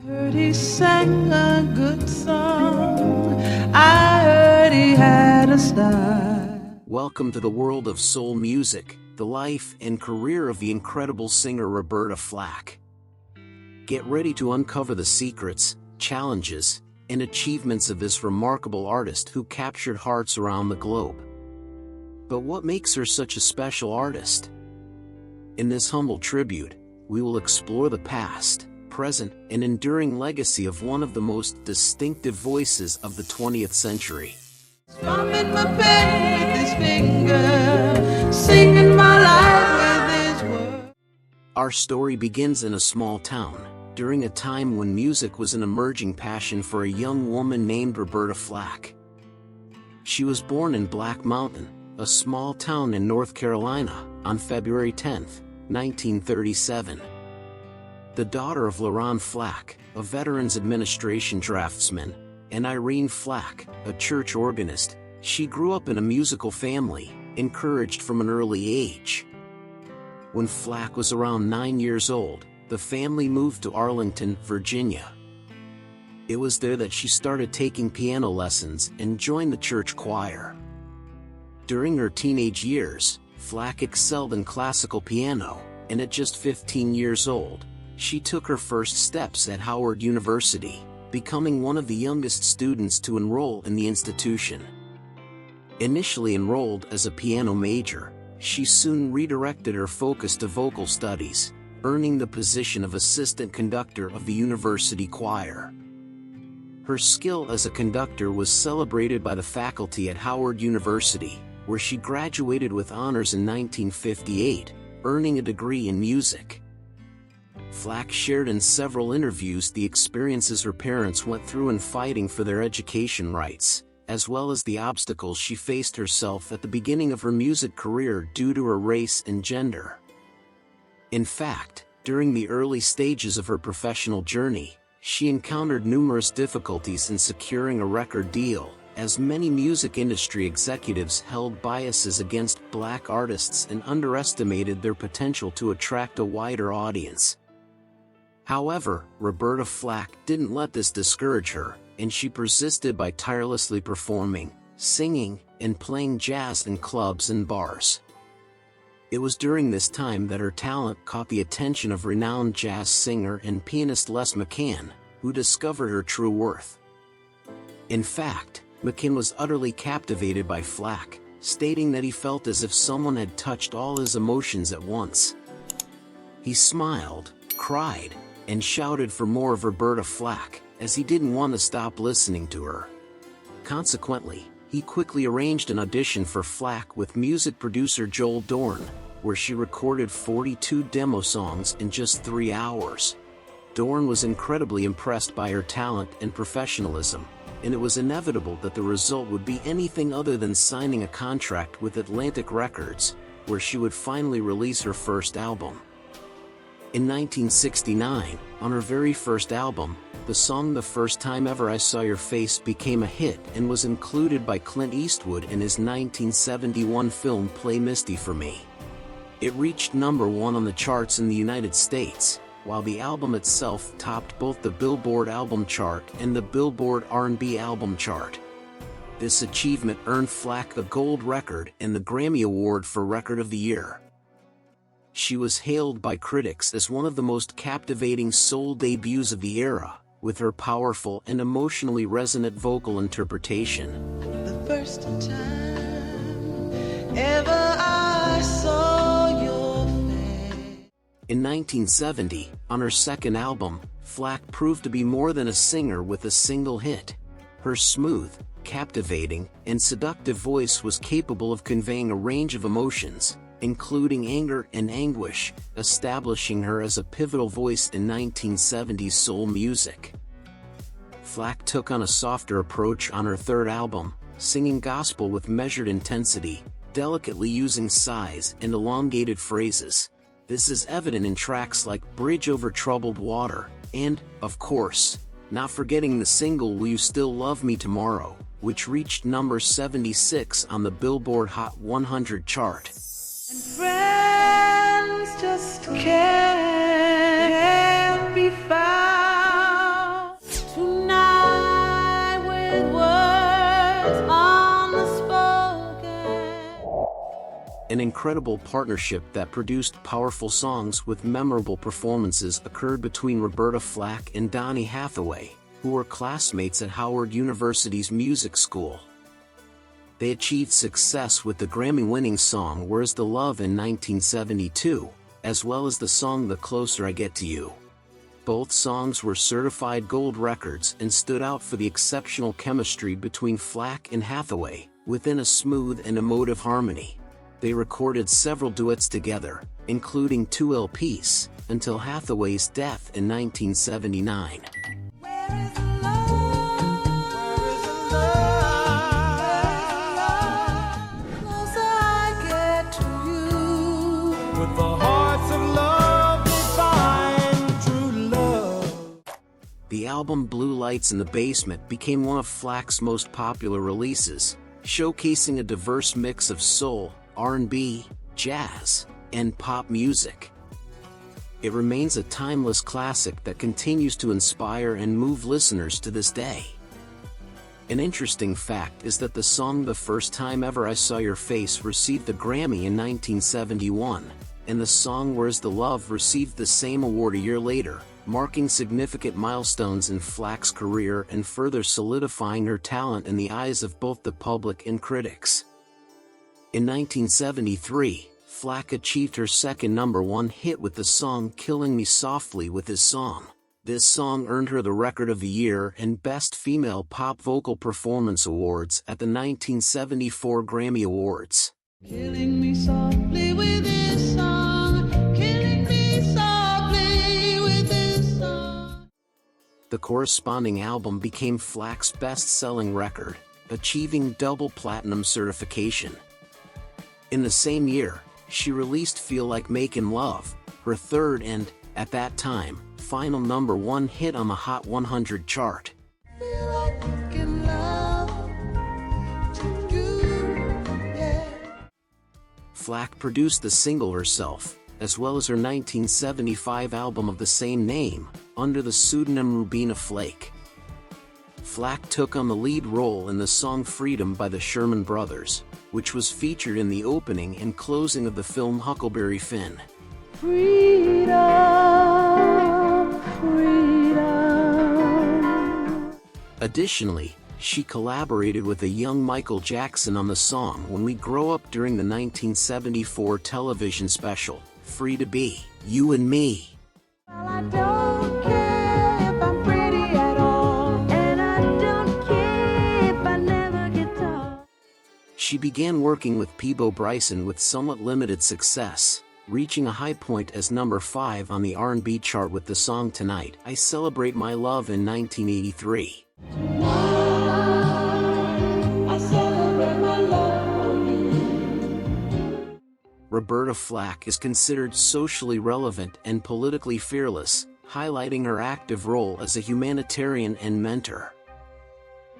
Heard he sang a good song. I heard he had a style. Welcome to the world of soul music, the life and career of the incredible singer Roberta Flack. Get ready to uncover the secrets, challenges, and achievements of this remarkable artist who captured hearts around the globe. But what makes her such a special artist? In this humble tribute, we will explore the past, present, and enduring legacy of one of the most distinctive voices of the 20th century. Strumming my pen with his finger, singing my life with his words. Our story begins in a small town, during a time when music was an emerging passion for a young woman named Roberta Flack. She was born in Black Mountain, a small town in North Carolina, on February 10, 1937. The daughter of Laron Flack, a Veterans Administration draftsman, and Irene Flack, a church organist, she grew up in a musical family, encouraged from an early age. When Flack was around 9 years old, the family moved to Arlington, Virginia. It was there that she started taking piano lessons and joined the church choir. During her teenage years, Flack excelled in classical piano, and at just 15 years old, she took her first steps at Howard University, becoming one of the youngest students to enroll in the institution. Initially enrolled as a piano major, she soon redirected her focus to vocal studies, earning the position of assistant conductor of the university choir. Her skill as a conductor was celebrated by the faculty at Howard University, where she graduated with honors in 1958, earning a degree in music. Flack shared in several interviews the experiences her parents went through in fighting for their education rights, as well as the obstacles she faced herself at the beginning of her music career due to her race and gender. In fact, during the early stages of her professional journey, she encountered numerous difficulties in securing a record deal, as many music industry executives held biases against black artists and underestimated their potential to attract a wider audience. However, Roberta Flack didn't let this discourage her, and she persisted by tirelessly performing, singing, and playing jazz in clubs and bars. It was during this time that her talent caught the attention of renowned jazz singer and pianist Les McCann, who discovered her true worth. In fact, McCann was utterly captivated by Flack, stating that he felt as if someone had touched all his emotions at once. He smiled, cried, and shouted for more of Roberta Flack, as he didn't want to stop listening to her. Consequently, he quickly arranged an audition for Flack with music producer Joel Dorn, where she recorded 42 demo songs in just 3 hours. Dorn was incredibly impressed by her talent and professionalism, and it was inevitable that the result would be anything other than signing a contract with Atlantic Records, where she would finally release her first album. In 1969, on her very first album, the song "The First Time Ever I Saw Your Face" became a hit and was included by Clint Eastwood in his 1971 film Play Misty for Me. It reached #1 on the charts in the United States, while the album itself topped both the Billboard album chart and the Billboard R&B album chart. This achievement earned Flack a gold record and the Grammy Award for Record of the Year. She was hailed by critics as one of the most captivating soul debuts of the era, with her powerful and emotionally resonant vocal interpretation. The first time ever I saw your face. In 1970, on her second album, Flack proved to be more than a singer with a single hit. Her smooth, captivating, and seductive voice was capable of conveying a range of emotions, including anger and anguish, establishing her as a pivotal voice in 1970s soul music. Flack took on a softer approach on her third album, singing gospel with measured intensity, delicately using sighs and elongated phrases. This is evident in tracks like "Bridge Over Troubled Water" and, of course, not forgetting the single "Will You Still Love Me Tomorrow," which reached number 76 on the Billboard Hot 100 chart. And friends just can't be found. An incredible partnership that produced powerful songs with memorable performances occurred between Roberta Flack and Donnie Hathaway, who were classmates at Howard University's music school. They achieved success with the Grammy-winning song Where's the Love in 1972, as well as the song The Closer I Get to You. Both songs were certified gold records and stood out for the exceptional chemistry between Flack and Hathaway, within a smooth and emotive harmony. They recorded several duets together, including 2 LPs, until Hathaway's death in 1979. The album Blue Lights in the Basement became one of Flack's most popular releases, showcasing a diverse mix of soul, R&B, jazz, and pop music. It remains a timeless classic that continues to inspire and move listeners to this day. An interesting fact is that the song The First Time Ever I Saw Your Face received the Grammy in 1971, and the song Where's the Love received the same award a year later, marking significant milestones in Flack's career and further solidifying her talent in the eyes of both the public and critics. In 1973, Flack achieved her second '1 hit with the song Killing Me Softly with his song. This song earned her the Record of the Year and Best Female Pop Vocal Performance awards at the 1974 Grammy Awards. Killing me softly with this song, killing me softly with this song. The corresponding album became Flack's best-selling record, achieving double platinum certification. In the same year, she released Feel Like Makin' Love, her third and, at that time, final #1 hit on the Hot 100 chart. Feel like making love to you, yeah. Flack produced the single herself, as well as her 1975 album of the same name, under the pseudonym Rubina Flake. Flack took on the lead role in the song Freedom by the Sherman Brothers, which was featured in the opening and closing of the film Huckleberry Finn. Freedom, freedom. Additionally, she collaborated with a young Michael Jackson on the song When We Grow Up during the 1974 television special, Free to Be, You and Me. Well, I don't care if I'm pretty at all, and I don't care if I never get tall. She began working with Peabo Bryson with somewhat limited success, reaching a high point as #5 on the R&B chart with the song Tonight I Celebrate My Love in 1983. I celebrate my love for you. Roberta Flack is considered socially relevant and politically fearless, highlighting her active role as a humanitarian and mentor.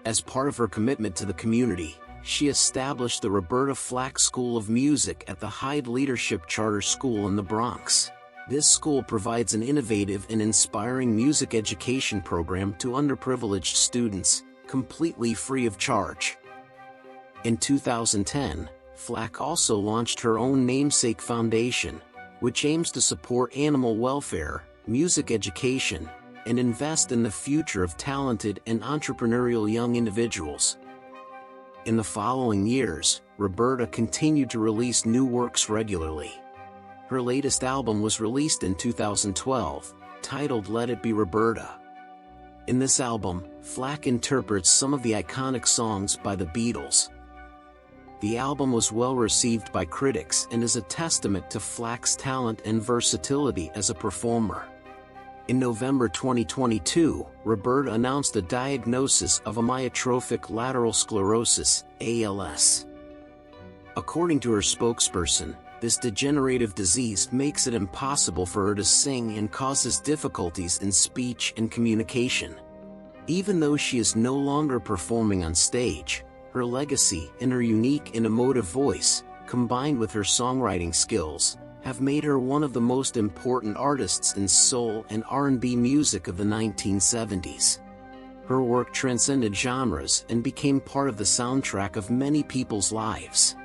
As part of her commitment to the community, she established the Roberta Flack School of Music at the Hyde Leadership Charter School in the Bronx. This school provides an innovative and inspiring music education program to underprivileged students, completely free of charge. In 2010, Flack also launched her own namesake foundation, which aims to support animal welfare, music education, and invest in the future of talented and entrepreneurial young individuals. In the following years, Roberta continued to release new works regularly. Her latest album was released in 2012, titled Let It Be Roberta. In this album, Flack interprets some of the iconic songs by the Beatles. The album was well received by critics and is a testament to Flack's talent and versatility as a performer. In November 2022, Roberta announced a diagnosis of amyotrophic lateral sclerosis, ALS. According to her spokesperson, this degenerative disease makes it impossible for her to sing and causes difficulties in speech and communication. Even though she is no longer performing on stage, her legacy and her unique and emotive voice, combined with her songwriting skills, have made her one of the most important artists in soul and R&B music of the 1970s. Her work transcended genres and became part of the soundtrack of many people's lives.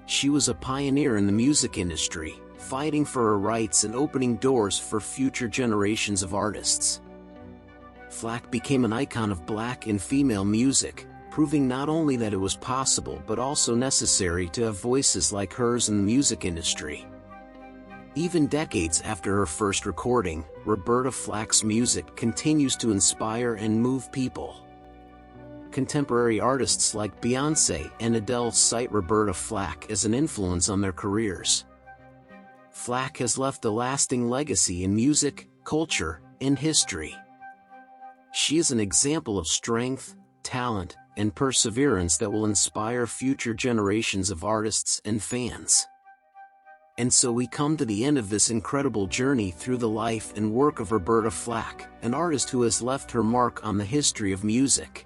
She was a pioneer in the music industry, fighting for her rights and opening doors for future generations of artists. Flack became an icon of black and female music, proving not only that it was possible but also necessary to have voices like hers in the music industry. Even decades after her first recording, Roberta Flack's music continues to inspire and move people. Contemporary artists like Beyoncé and Adele cite Roberta Flack as an influence on their careers. Flack has left a lasting legacy in music, culture, and history. She is an example of strength, talent, and perseverance that will inspire future generations of artists and fans. And so we come to the end of this incredible journey through the life and work of Roberta Flack, an artist who has left her mark on the history of music.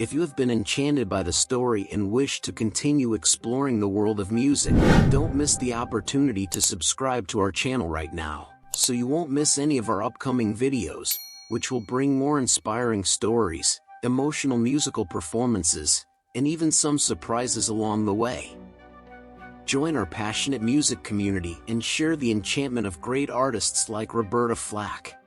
If you have been enchanted by the story and wish to continue exploring the world of music, don't miss the opportunity to subscribe to our channel right now, so you won't miss any of our upcoming videos, which will bring more inspiring stories, emotional musical performances, and even some surprises along the way. Join our passionate music community and share the enchantment of great artists like Roberta Flack.